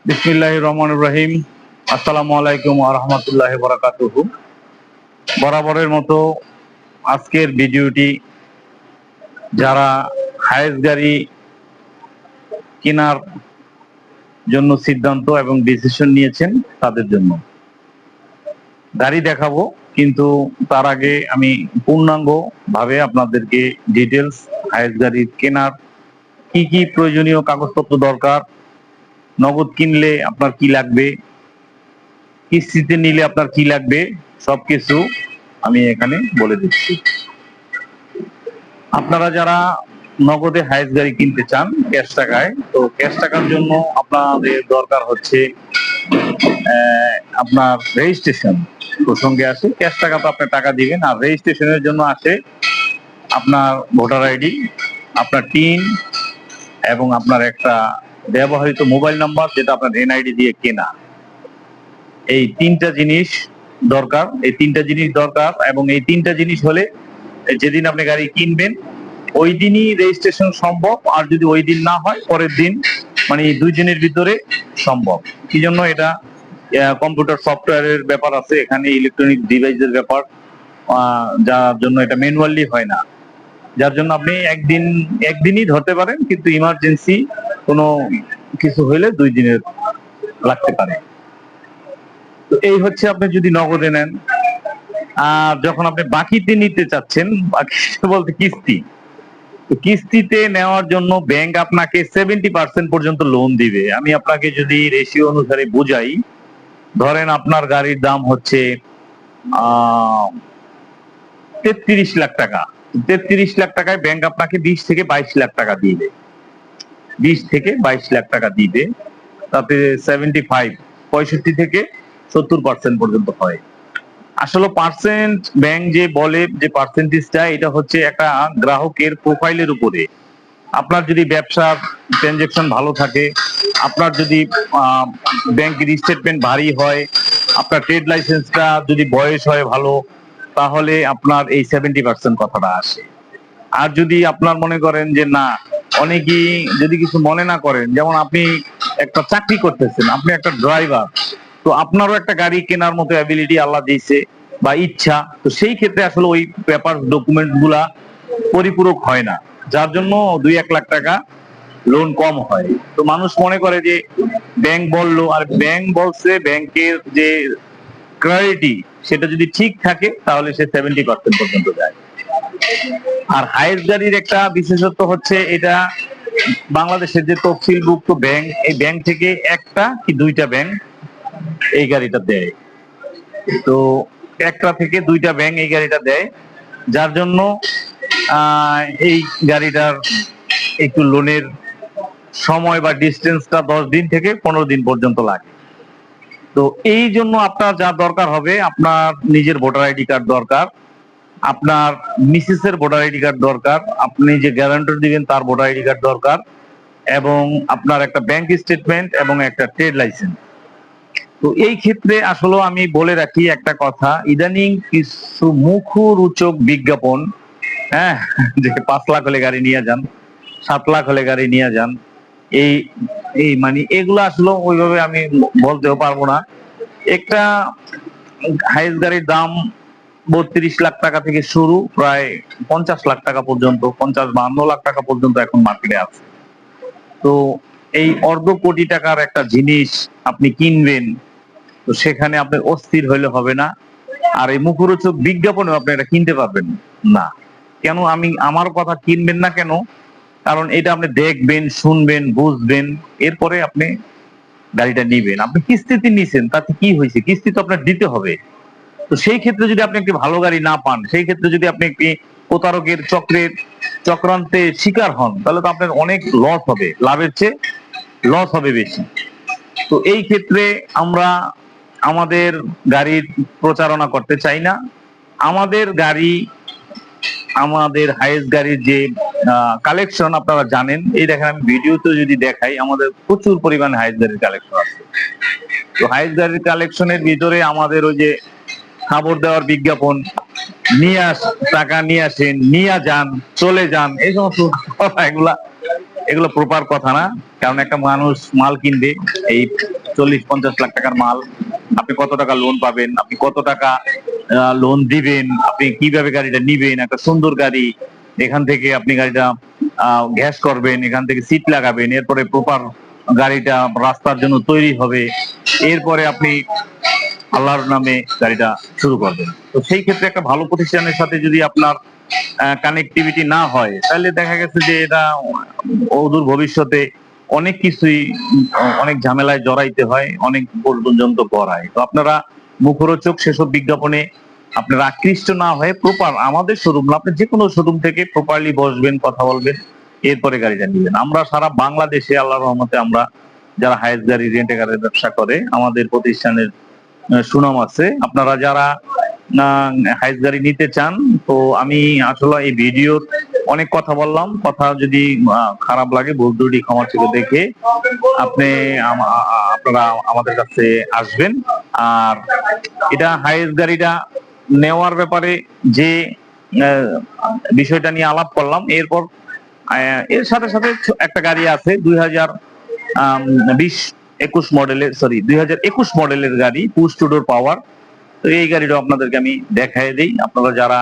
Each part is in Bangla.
বিসমিল্লাহির রহমানির রহিম। আসসালামু আলাইকুম ওয়া রাহমাতুল্লাহি ওয়া বারাকাতুহু। বরাবরের মতো আজকের ভিডিওটি যারা হায়েস গাড়ি কেনার জন্য সিদ্ধান্ত এবং ডিসিশন নিয়েছেন তাদের জন্য গাড়ি দেখাবো, কিন্তু তার আগে আমি পূর্ণাঙ্গ ভাবে আপনাদেরকে ডিটেলস হায়েস গাড়ি কেনার কি কি প্রয়োজনীয় কাগজপত্র দরকার, নগদ কিনলে আপনার কি লাগবে, কিস্তিতে নিলে আপনার কি লাগবে, সবকিছু আমি এখানে বলে দিচ্ছি। আপনারা যারা নগদে হায়েস গাড়ি কিনতে চান ক্যাশ টাকায়, তো ক্যাশ টাকার জন্য আপনাদের দরকার হচ্ছে আপনার রেজিস্ট্রেশন প্রসঙ্গে আসে। ক্যাশ টাকা তো আপনি টাকা দিবেন, আর রেজিস্ট্রেশনের জন্য আসে আপনার ভোটার আইডি, আপনার টিন এবং আপনার একটা ব্যবহৃত মোবাইল নাম্বার, যেটা আপনার এনআইডি দিয়ে কেনা। এই তিনটা জিনিস দরকার, এবং এই তিনটা জিনিস হলে যেদিন আপনি গাড়ি কিনবেন ওই দিনই রেজিস্ট্রেশন সম্ভব, আর যদি ওই দিন না হয় পরের দিন, মানে এই 2 দিনের ভিতরে সম্ভব। কি জন্য? এটা কম্পিউটার সফটওয়্যারের ব্যাপার আছে এখানে, ইলেকট্রনিক ডিভাইসের ব্যাপার, যার জন্য এটা ম্যানুয়ালি হয় না। যার জন্য আপনি একদিনই ধরতে পারেন, কিন্তু ইমার্জেন্সি কোনো কিছু হইলে 2 দিনের লাগতে পারে। তো এই হচ্ছে আপনি যদি নগদে নেন। আর যখন আপনি বাকিতে নিতে চাচ্ছেন, বাকি বলতে কিস্তিতে নেওয়ার জন্য ব্যাংক আপনাকে 70% পর্যন্ত লোন দিবে। আমি আপনাকে যদি রেশিও অনুসারে বুঝাই, ধরেন আপনার গাড়ির দাম হচ্ছে 33 লাখ টাকা। 33 লাখ টাকায় ব্যাংক আপনাকে 20 থেকে 22 লাখ টাকা দিবে। 20 থেকে 22 লাখ টাকা দিবে, তাতে 65 থেকে 70% পর্যন্ত হয়। আসলে পার্সেন্ট ব্যাংক যে বলে যে পার্সেন্টেজটা, এটা হচ্ছে একটা গ্রাহকের প্রোফাইলের উপরে। আপনার যদি ব্যবসার ট্রানজাকশন ভালো থাকে, আপনার যদি ব্যাংকের স্টেটমেন্ট ভারী হয়, আপনার ট্রেড লাইসেন্সটা যদি বয়স হয় ভালো, তাহলে আপনার এই 70% কথাটা আসে। আর যদি আপনার মনে করেন যে না, অনেকেই যদি কিছু মনে না করেন, যেমন আপনি একটা চাকরি করতেছেন, আপনি একটা ড্রাইভার, তো আপনারও একটা গাড়ি কেনার মতো অ্যাবিলিটি আল্লাহ দিয়েছে বা ইচ্ছা, তো সেই ক্ষেত্রে আসলে ওই পেপার ডকুমেন্ট গুলা পরিপূরক হয় না, যার জন্য 2-1 লাখ টাকা লোন কম হয়। তো মানুষ মনে করে যে ব্যাংক বললো, আর ব্যাংক বলছে ব্যাংকের যে ক্রেডিটি সেটা যদি ঠিক থাকে তাহলে সে 70% পর্যন্ত যায়। আর হায়েস গাড়ির একটা বিশেষত্ব হচ্ছে, এটা বাংলাদেশের যে তফসিলভুক্ত ব্যাংক, এই ব্যাংক থেকে একটা কি দুইটা ব্যাংক এই গাড়িটা দেয়। তো একটা থেকে দুইটা ব্যাংক এই গাড়িটা দেয়, যার জন্য এই গাড়িটার একটু লোনের সময় বা ডিস্টেন্সটা 10 দিন থেকে 15 দিন পর্যন্ত লাগে। তো এই জন্য আপনার যা দরকার হবে, আপনার নিজের ভোটার আইডি কার্ড দরকার, আপনার মিসেস এর ভোটার আইডি কার্ড দরকার, আপনি যে গ্যারান্টর দিবেন তার ভোটার আইডি কার্ড দরকার, এবং আপনার একটা ব্যাংক স্টেটমেন্ট এবং একটা ট্রেড লাইসেন্স। তো এই ক্ষেত্রে আসলে আমি বলে রাখি একটা কথা, ইদানিং কিছু মুখরোচক বিজ্ঞাপন, হ্যাঁ, যে 5 লাখ হলে গাড়ি নিয়ে যান, 7 লাখ হলে গাড়ি নিয়ে যান, এই এই মানে এগুলো আসলে ওইভাবে আমি বলতেও পারবো না। একটা হাইস গাড়ির দাম 32 লাখ টাকা থেকে শুরু, প্রায় 50 লাখ টাকা পর্যন্ত, 50-52 লাখ টাকা পর্যন্ত এখন মার্কেটে আছে। তো এই অর্ধ কোটি টাকার একটা জিনিস আপনি কিনবেন, তো সেখানে আপনি অস্থির হইলে হবে না। আর এই মুখরোচক বিজ্ঞাপনেও আপনি এটা কিনতে পারবেন না। কেন আমি আমার কথা কিনবেন না কেন? কারণ এটা আপনি দেখবেন, শুনবেন, বুঝবেন, এরপরে আপনি গাড়িটা নিবেন। আপনি কিস্তিতে নিছেন, তাতে কি হয়েছে? কিস্তি তো আপনার দিতে হবে। তো সেই ক্ষেত্রে যদি আপনি একটি ভালো গাড়ি না পান, সেই ক্ষেত্রে যদি আপনি একটি প্রতারকের চক্রান্তে শিকার হন, তাহলে তো আপনার অনেক লস হবে, লাভের চেয়ে লস হবে বেশি। তো এই ক্ষেত্রে আমরা আমাদের গাড়ির প্রচারণা করতে চাই না। আমাদের হাইয়েস্ট গাড়ির যে কালেকশন আপনারা জানেন, এই দেখেন আমি ভিডিওতে যদি দেখাই, আমাদের প্রচুর পরিমাণে হাইয়েস্ট গাড়ির কালেকশন আছে। তো হাইয়েস্ট গাড়ির কালেকশনের ভিতরে আমাদের ওই যে খবর দেওয়ার বিজ্ঞাপন, টাকা নিয়ে আসেন, নিয়ে যান, চলে যান, এই সমস্ত কথা, এগুলা এগুলো প্রপার কথা না। কারণ একটা মানুষ মাল কিনবে, এই 40-50 লাখ টাকার মাল, আপনি কত টাকা লোন পাবেন, আপনি কত টাকা লোন দিবেন, আপনি কিভাবে গাড়িটা নিবেন, একটা সুন্দর গাড়ি, এখান থেকে আপনি গাড়িটা গ্যাস করবেন, এখান থেকে সিট লাগাবেন, এরপরে প্রপার গাড়িটা রাস্তার জন্য তৈরি হবে, এরপরে আপনি আল্লাহর নামে গাড়িটা শুরু করবেন। তো সেই ক্ষেত্রে একটা ভালো প্রতিষ্ঠানের সাথে যদি আপনার কানেক্টিভিটি না হয়, তাহলে দেখা গেছে যে এটা অদূর ভবিষ্যতে অনেক কিছুই অনেক ঝামেলায় জড়াইতে হয়, অনেক পর্যন্ত করায়। তো আপনারা মুখরোচক সেসব বিজ্ঞাপনে আপনারা আকৃষ্ট না হয়ে প্রপার আমাদের শোরুম, আপনি যে কোনো শোরুম থেকে প্রপারলি বসবেন, কথা বলবেন, এরপরে গাড়িটা নিবেন। আমরা সারা বাংলাদেশে আল্লাহর রহমতে আমরা যারা হায়েস্ট গাড়ি রেন্টে গাড়ির ব্যবসা করে, আমাদের প্রতিষ্ঠানের সুনাম আছে। আপনারা যারা হাইস গাড়ি নিতে চান, তো আমি আসলে এই ভিডিও অনেক কথা বললাম, কথা যদি খারাপ লাগে ভুল ত্রুটি ক্ষমা থেকে দেখে আপনি আপনারা আমাদের কাছে আসবেন। আর এটা হাইস গাড়িটা নেওয়ার ব্যাপারে যে বিষয়টা নিয়ে আলাপ করলাম, এরপর এর সাথে সাথে একটা গাড়ি আছে 2021 মডেলের, সরি 2021 মডেলের গাড়ি, পুশ টু ডোর পাওয়ার। তো এই গাড়িটা আপনাদেরকে আমি দেখাই দিই। আপনারা যারা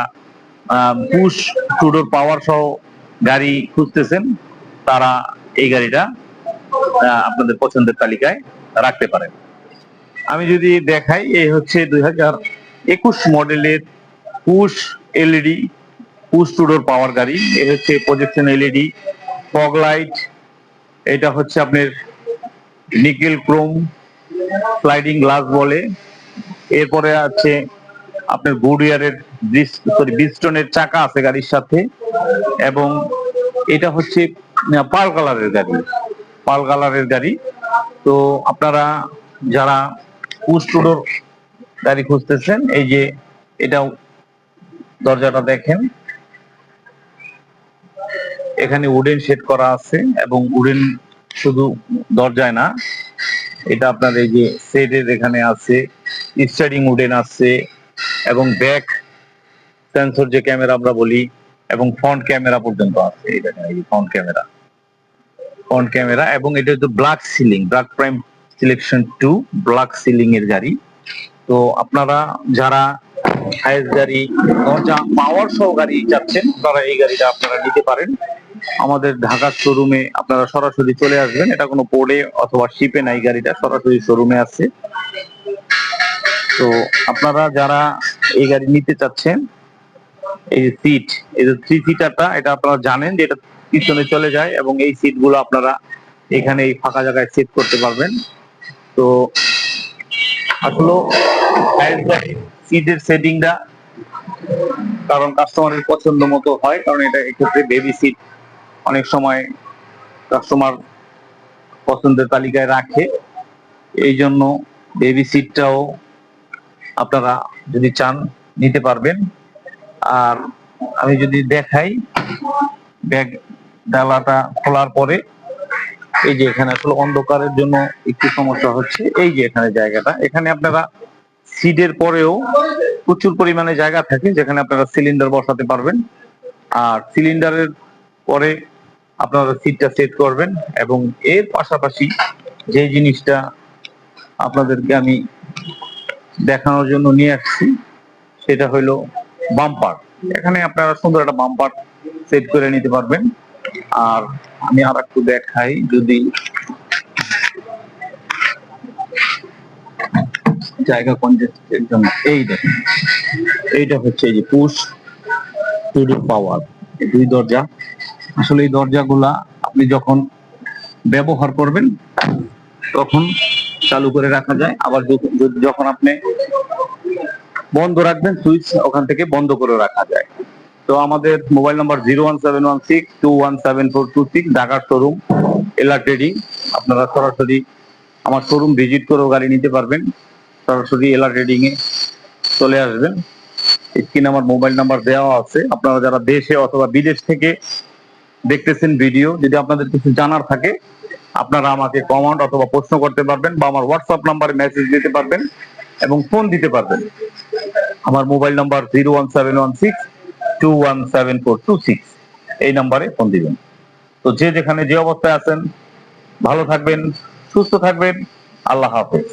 পুশ টু ডোর পাওয়ার সহ গাড়ি খুঁজতেছেন, তারা এই গাড়িটা আপনাদের পছন্দের তালিকায় রাখতে পারেন। আমি যদি দেখাই, এই হচ্ছে 2021 মডেলের পুশ এলইডি পুশ টু ডোর পাওয়ার গাড়ি। এই হচ্ছে প্রজেকশন এলইডি, ফগ লাইট, এটা হচ্ছে আপনার নিকেল ক্রোম স্লাইডিং গ্লাস বলে। এরপরে আছে আপনার গুডিয়ারের ব্রিজস্টোনের চাকা আছে গাড়ির সাথে, এবং এটা হচ্ছে পাল কালারের গাড়ি, পাল কালারের গাড়ি। তো আপনারা যারা পুশ টু ডোর গাড়ি খুঁজতেছেন, এই যে এটাও দরজাটা দেখেন, এখানে উডেন শেড করা আছে, এবং উডেন শুধু দরজায় না, এটা আপনার এই যে সেটের এখানে আছে, স্টারিং উডেন আছে, এবং ব্যাক সেন্সর যে ক্যামেরা আমরা বলি, এবং ফ্রন্ট ক্যামেরা পর্যন্ত আছে। এই দেখেন, এই ফ্রন্ট ক্যামেরা, এবং এটা হচ্ছে black ceiling, black prime selection 2 black ceiling এর গাড়ি। তো আপনারা যারা হাইস গাড়ি দরজা পাওয়ার সহ গাড়ি চাচ্ছেন, তারা এই গাড়িটা আপনারা নিতে পারেন। আমাদের ঢাকার শোরুমে আপনারা সরাসরি চলে আসবেন, এটা কোনো পোর্টে অথবা শিপে নাই, গাড়িটা সরাসরি শোরুমে আছে। তো আপনারা যারা এই গাড়ি নিতে চাচ্ছেন, এই যে সিট, এই যে 3 সিটারটা, এটা আপনারা জানেন যে এটা পিছনে চলে যায়, এবং এই সিট গুলো আপনারা এখানে এই ফাঁকা জায়গায় সেট করতে পারবেন। তো আসলে সিটের সেটিংটা কারণ কাস্টমারের পছন্দ মতো হয়, কারণ এটা এক্ষেত্রে বেবি সিট অনেক সময় কাস্টমার পছন্দের তালিকায় রাখে, এই জন্য বেবি সিটটাও আপনারা যদি চান নিতে পারবেন। আর আমি যদি দেখাই, ব্যাগ ডালাটা খোলার পরে এই যে এখানে আসলে অন্ধকারের জন্য একটু সমস্যা হচ্ছে, এই যে এখানে জায়গাটা, এখানে আপনারা সিটের পরেও প্রচুর পরিমাণে জায়গা থাকে যেখানে আপনারা সিলিন্ডার বসাতে পারবেন। আর সিলিন্ডারের পরে আপনারা সিটটা সেট করবেন, এবং এর পাশাপাশি যে জিনিসটা আপনাদেরকে আমি দেখানোর জন্য নিয়ে আসছি, সেটা হলো বাম্পার। এখানে আপনারা সুন্দর একটা বাম্পার সেট করে নিতে পারবেন। আর আমি আর একটু দেখাই, যদি জায়গা কনজেস্টের জন্য, এই দেখেন, এইটা হচ্ছে এই যে পুশ টু ডোর পাওয়ার 2 দরজা। আসলে এই দরজাগুলা আপনি যখন ব্যবহার করবেন তখন চালু করে রাখা যায়, আবার যখন আপনি বন্ধ রাখবেন সুইচ ওখান থেকে বন্ধ করে রাখা যায়। তো আমাদের মোবাইল নাম্বার 01716217426, ঢাকার শোরুম এলা ট্রেডিং। আপনারা সরাসরি আমার শোরুম ভিজিট করেও গাড়ি নিতে পারবেন, সরাসরি এলা ট্রেডিং এ চলে আসবেন। স্ক্রিনে আমার মোবাইল নাম্বার দেওয়া আছে। আপনারা যারা দেশে অথবা বিদেশ থেকে দেখতেছেন ভিডিও, যদি আপনাদের কিছু জানার থাকে, আপনারা আমাকে কমেন্ট অথবা প্রশ্ন করতে পারবেন, বা আমার হোয়াটসঅ্যাপ নাম্বারে মেসেজ দিতে পারবেন এবং ফোন দিতে পারবেন। আমার মোবাইল নাম্বার 01716217426, এই নাম্বারে ফোন দিবেন। তো যে যেখানে যে অবস্থায় আছেন ভালো থাকবেন, সুস্থ থাকবেন। আল্লাহ হাফেজ।